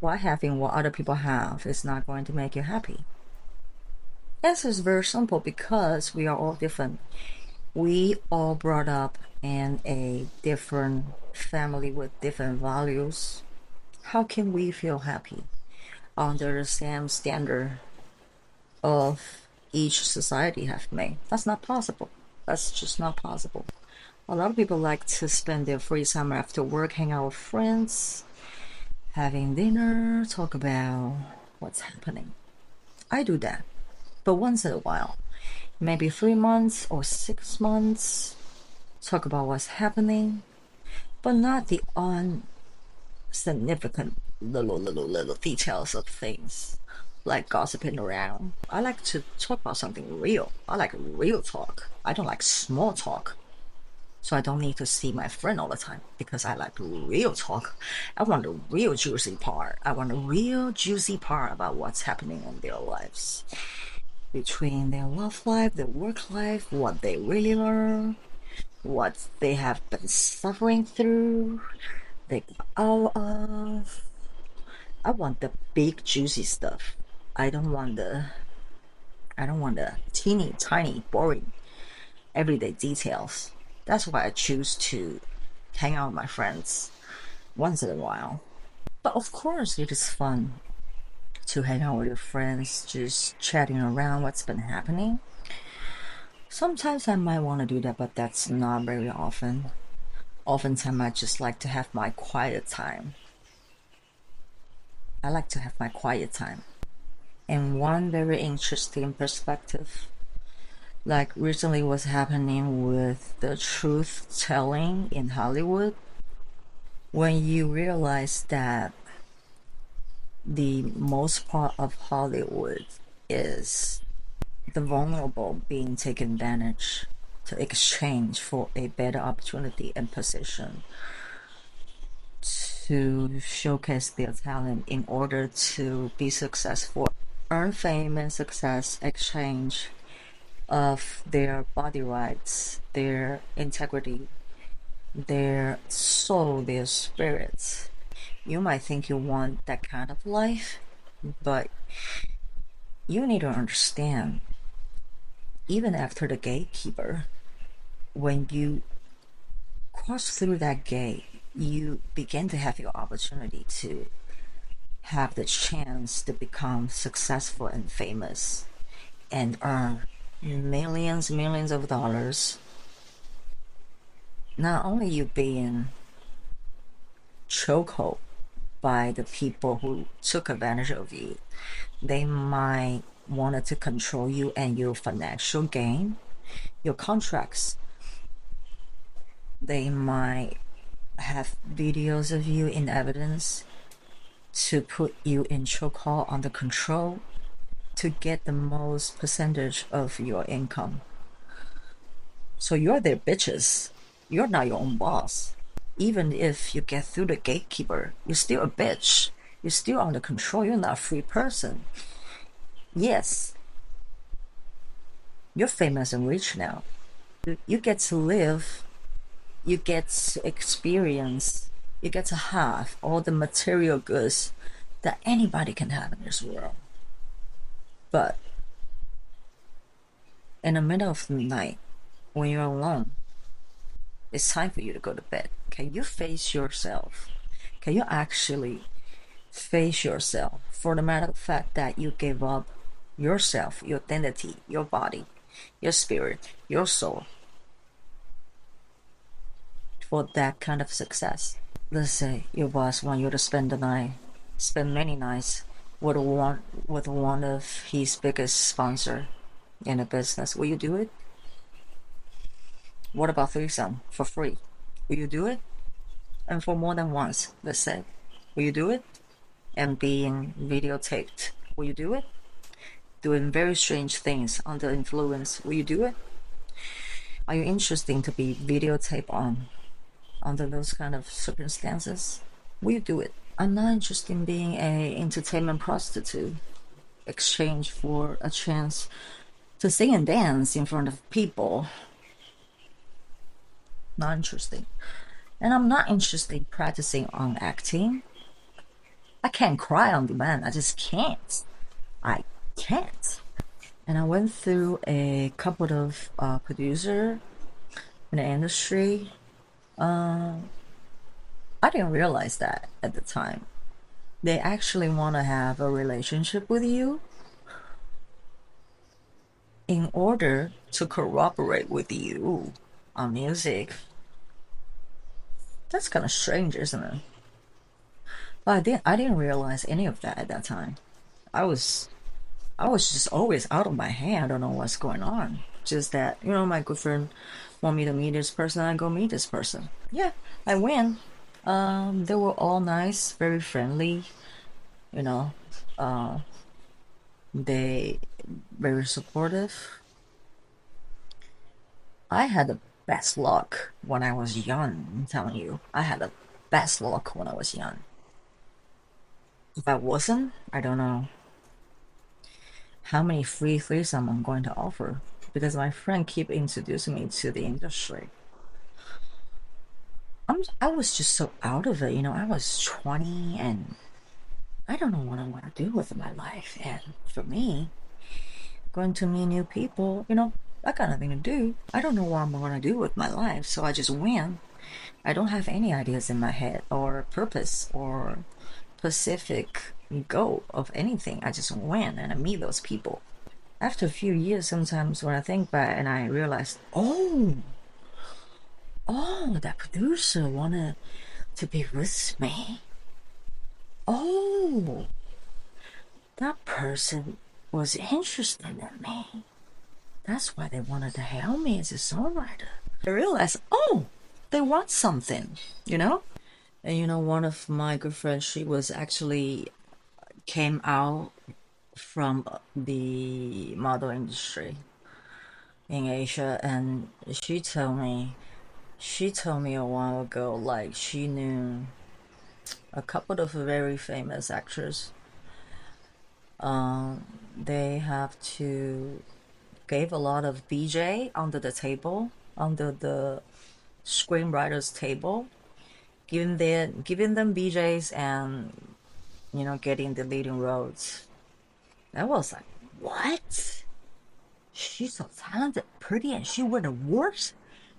why having what other people have is not going to make you happy? Answer is very simple because we are all different. We all brought up in a different family with different values. How can we feel happy under the same standard of each society have made? That's not possible. That's just not possible. A lot of people like to spend their free time after work, hang out with friends, having dinner, talk about what's happening. I do that, but once in a while, maybe 3 months or 6 months, talk about what's happening, but not the unsignificant little details of things like gossiping around. I like to talk about something real. I like real talk. I don't like small talk. So I don't need to see my friend all the time because I like real talk. I want the real juicy part. I want a real juicy part about what's happening in their lives. Between their love life, their work life, what they really learn, what they have been suffering through, they got out of. I want the big juicy stuff. I don't want the I don't want the teeny tiny boring everyday details. That's why I choose to hang out with my friends once in a while. But of course, it is fun to hang out with your friends, just chatting around what's been happening. Sometimes I might want to do that, but that's not very often. Oftentimes, I just like to have my quiet time. I like to have my quiet time. And one very interesting perspective, like recently what's happening with the truth telling in Hollywood, when you realize that the most part of Hollywood is the vulnerable being taken advantage to exchange for a better opportunity and position to showcase their talent in order to be successful, earn fame and success, exchange of their body rights, their integrity, their soul, their spirits. You might think you want that kind of life, but you need to understand, even after the gatekeeper, when you cross through that gate, you begin to have your opportunity to have the chance to become successful and famous and earn millions of dollars. Not only you being chokehold by the people who took advantage of you, they might wanted to control you and your financial gain, your contracts. They might have videos of you in evidence to put you in chokehold under control to get the most percentage of your income. So you're their bitches. You're not your own boss. Even if you get through the gatekeeper, you're still a bitch. You're still under control. You're not a free person. Yes, you're famous and rich now. You get to live, you get to experience, you get to have all the material goods that anybody can have in this world. But in the middle of the night, when you're alone, it's time for you to go to bed. Can you face yourself? Can you actually face yourself for the matter of fact that you gave up yourself, your identity, your body, your spirit, your soul for that kind of success? Let's say your boss wants you to spend the night, spend many nights with one of his biggest sponsor in a business. Will you do it? What about threesome for free? Will you do it? And for more than once, let's say. Will you do it? And being videotaped. Will you do it? Doing very strange things under influence. Will you do it? Are you interested to be videotaped on under those kind of circumstances? Will you do it? I'm not interested in being a entertainment prostitute exchange for a chance to sing and dance in front of people. Not interesting. And I'm not interested in practicing on acting. I can't cry on demand. I just can't. I can't. And I went through a couple of producer in the industry. I didn't realize that at the time. They actually want to have a relationship with you in order to cooperate with you on music. That's kind of strange, isn't it? But I didn't realize any of that at that time. I was I was just always out of my head. I don't know what's going on. Just that, my good friend want me to meet this person, I go meet this person. Yeah, I win. They were all nice, very friendly, you know. Uh, they very supportive. I had the best luck when I was young, I'm telling you. I had the best luck when I was young. If I wasn't, I don't know how many free threesome I'm going to offer because my friend keep introducing me to the industry. I was just so out of it, I was 20 and I don't know what I want to do with my life. And for me, going to meet new people, that kind of thing to do. I don't know what I'm going to do with my life, so I just win. I don't have any ideas in my head or purpose or specific goal of anything. I just win and I meet those people. After a few years, sometimes when I think back and I realize, oh, that producer wanted to be with me. Oh, that person was interested in me. That's why they wanted to help me as a songwriter. I realized, they want something, you know? And one of my good friends, she was actually came out from the model industry in Asia, and she told me a while ago, like she knew a couple of very famous actors. They have to gave a lot of BJ under the table, under the screenwriters table, giving them BJs and getting the leading roles. I was like, what? She's so talented, pretty, and she won awards.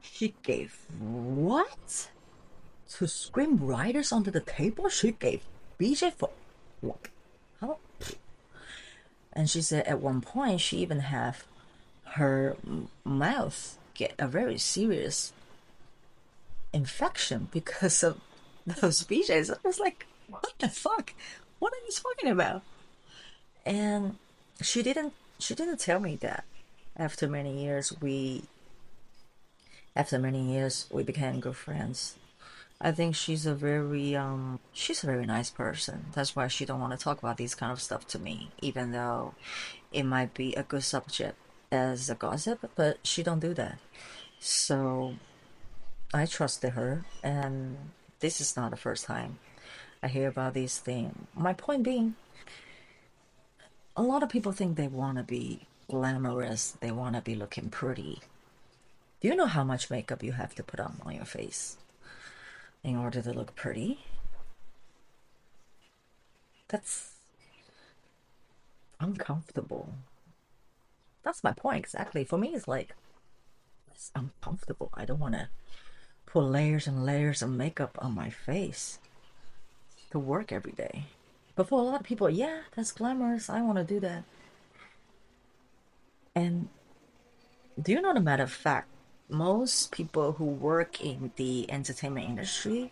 She gave what to screenwriters under the table? She gave BJ for what? How? And she said at one point she even have her mouth get a very serious infection because of those BJs. I was like, what the fuck? What are you talking about? And she didn't tell me that. After many years, we became good friends. I think she's a very nice person. That's why she don't want to talk about these kind of stuff to me, even though it might be a good subject as a gossip, but she don't do that. So I trusted her, and this is not the first time I hear about these things. My point being, a lot of people think they want to be glamorous, they want to be looking pretty. Do you know how much makeup you have to put on your face in order to look pretty? That's uncomfortable. That's my point exactly. For me, it's like, it's uncomfortable. I don't want to put layers and layers of makeup on my face to work every day. But for a lot of people, yeah, that's glamorous. I want to do that. And do you know the matter of fact, most people who work in the entertainment industry,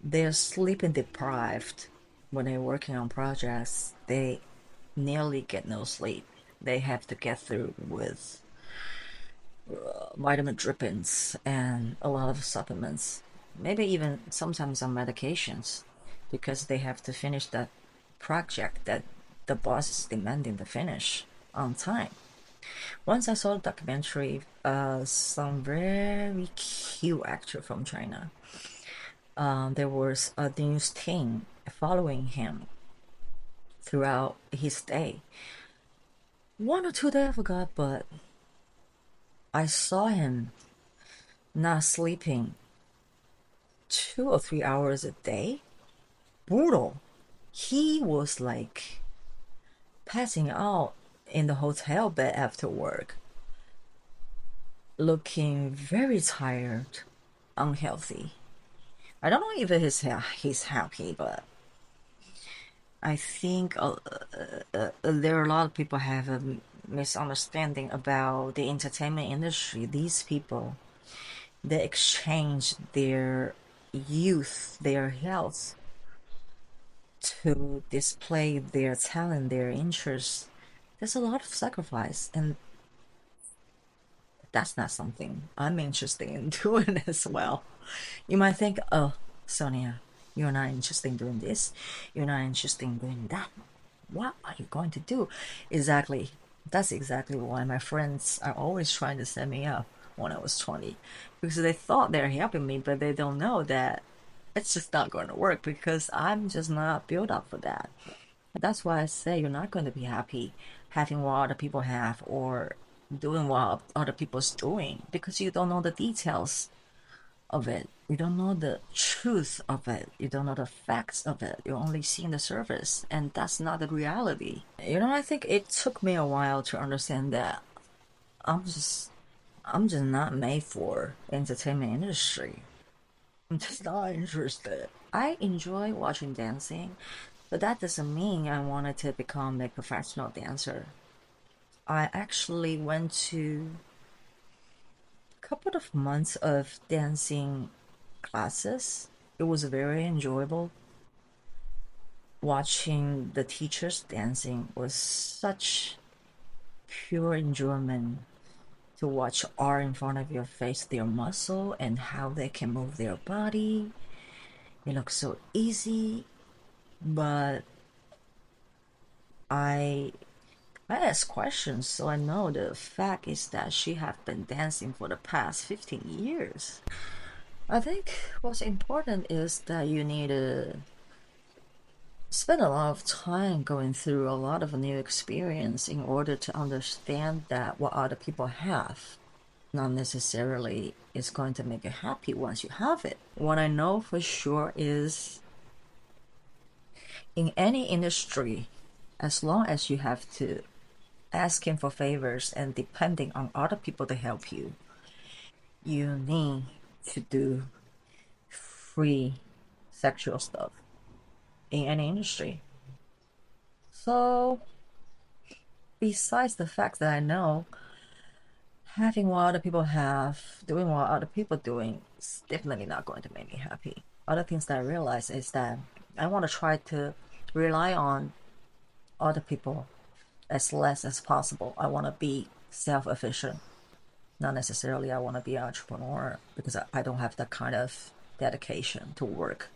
they're sleeping deprived when they're working on projects. They nearly get no sleep. They have to get through with vitamin drippings and a lot of supplements, maybe even sometimes on medications, because they have to finish that project that the boss is demanding to finish on time. Once I saw the documentary, some very cute actor from China. There was a news team following him throughout his day. 1 or 2 days I forgot, but I saw him not sleeping 2 or 3 hours a day. Brutal. He was like passing out in the hotel bed after work, looking very tired, unhealthy. I don't know if he's happy, but I think there are a lot of people have a misunderstanding about the entertainment industry. These people, they exchange their youth, their health to display their talent, their interests. There's a lot of sacrifice, and that's not something I'm interested in doing as well. You might think, oh, Sonia, you're not interested in doing this, you're not interested in doing that. What are you going to do? Exactly. That's exactly why my friends are always trying to set me up when I was 20, because they thought they're helping me, but they don't know that it's just not going to work because I'm just not built up for that. That's why I say you're not going to be happy having what other people have or doing what other people's doing because you don't know the details of it. You don't know the truth of it. You don't know the facts of it. You're only seeing the surface, and that's not the reality. I think it took me a while to understand that I'm just I'm just not made for entertainment industry. I'm just not interested. I enjoy watching dancing, but that doesn't mean I wanted to become a professional dancer. I actually went to a couple of months of dancing classes. It was very enjoyable. Watching the teachers dancing was such pure enjoyment to watch art in front of your face, their muscle and how they can move their body. It looks so easy, but I I ask questions, so I know the fact is that she have been dancing for the past 15 years. I think what's important is that you need to spend a lot of time going through a lot of new experience in order to understand that what other people have not necessarily is going to make you happy once you have it. What I know for sure is in any industry, as long as you have to asking for favors and depending on other people to help you, you need to do free sexual stuff in any industry. So, besides the fact that I know having what other people have, doing what other people are doing, is definitely not going to make me happy. Other things that I realize is that I want to try to rely on other people as less as possible. I want to be self-efficient. Not necessarily I want to be an entrepreneur because I don't have that kind of dedication to work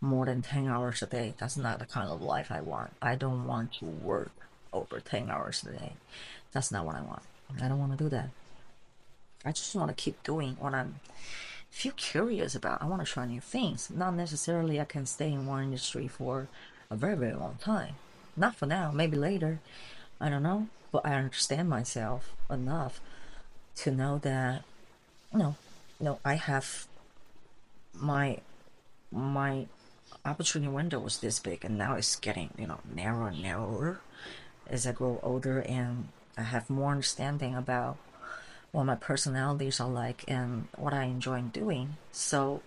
more than 10 hours a day. That's not the kind of life I want. I don't want to work over 10 hours a day. That's not what I want. I don't want to do that. I just want to keep doing what I'm feel curious about. I want to try new things. Not necessarily I can stay in one industry for a very, very long time. Not for now, maybe later. I don't know. But I understand myself enough to know that no, no, I have my my opportunity window was this big and now it's getting, narrower and narrower as I grow older and I have more understanding about what my personalities are like and what I enjoy doing. So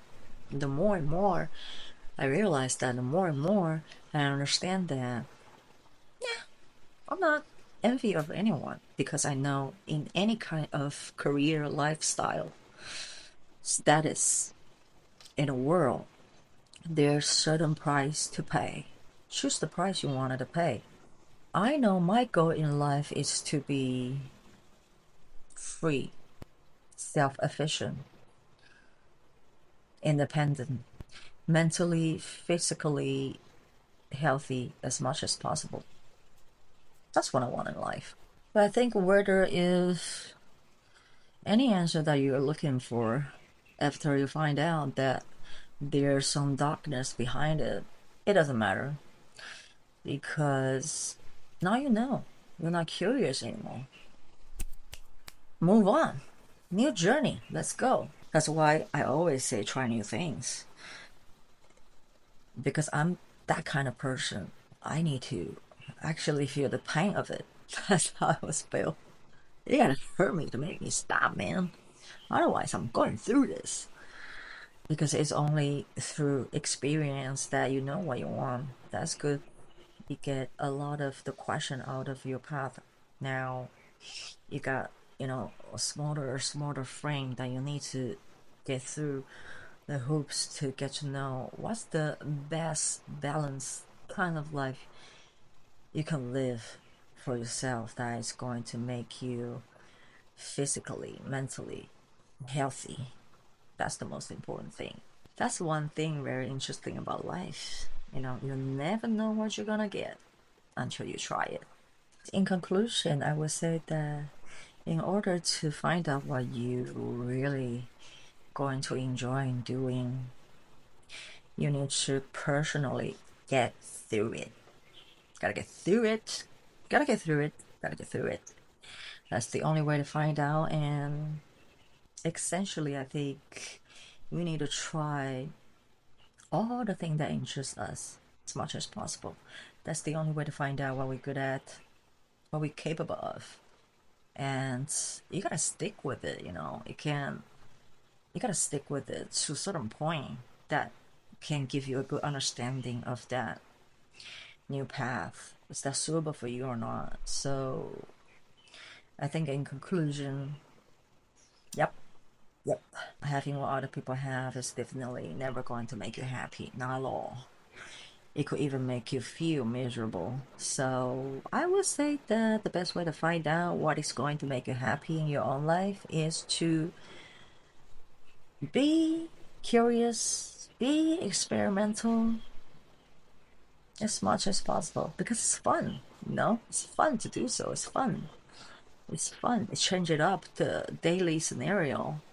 the more and more I realize that the more and more I understand that I'm not envy of anyone because I know in any kind of career lifestyle status in a world there's certain price to pay. Choose the price you wanted to pay. I know my goal in life is to be free, self-efficient, independent, mentally, physically healthy as much as possible. That's what I want in life. But I think where there is any answer that you're looking for after you find out that there's some darkness behind it, it doesn't matter because now you know. You're not curious anymore. Move on. New journey. Let's go. That's why I always say try new things because that kind of person, I need to actually feel the pain of it. That's how I was feel. You gotta hurt me to make me stop, man. Otherwise, I'm going through this. Because it's only through experience that you know what you want. That's good. You get a lot of the question out of your path. Now you got, a smaller frame that you need to get through the hoops to get to know what's the best balanced kind of life you can live for yourself that is going to make you physically, mentally healthy. That's the most important thing. That's one thing very interesting about life. You never know what you're gonna get until you try it. In conclusion, I would say that in order to find out what you really going to enjoy doing, you need to personally get through it. Gotta get through it. Gotta get through it. Gotta get through it. That's the only way to find out. And essentially, I think we need to try all the things that interest us as much as possible. That's the only way to find out what we're good at, what we're capable of. And you gotta stick with it, you gotta stick with it to a certain point that can give you a good understanding of that new path. Is that suitable for you or not? So I think in conclusion, yep, yep. Having what other people have is definitely never going to make you happy, not at all. It could even make you feel miserable. So I would say that the best way to find out what is going to make you happy in your own life is to be curious, be experimental as much as possible because it's fun. It's fun to do so. It's fun. It's fun. Change it up the daily scenario.